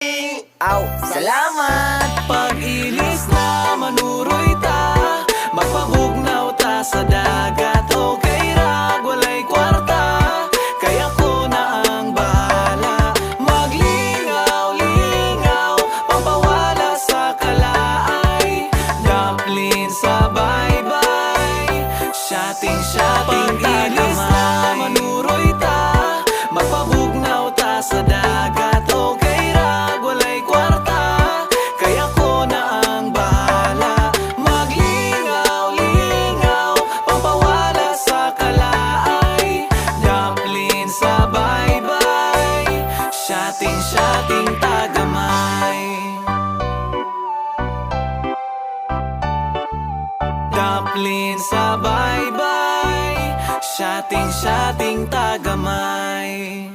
Aw, salamat! Pag-ilis na manuroy ta, magpabugnaw ta sa dagat. Okay ra, walay kwarta, kaya ko na ang bahala. Maglingaw-lingaw, pampawala sa kalaay. Dumpling sa bye-bye, shotting-shotting. Pag-ilis na manuroy ta, magpabugnaw ta sa dagat. Okay ra, walay kwarta, kaya ko na ang bahala. Maglingaw-lingaw, pampawala sa kalaay. Dumpling sa bye-bye, shotting-shotting tagamay. Dumpling sa bye-bye, shotting-shotting tagamay.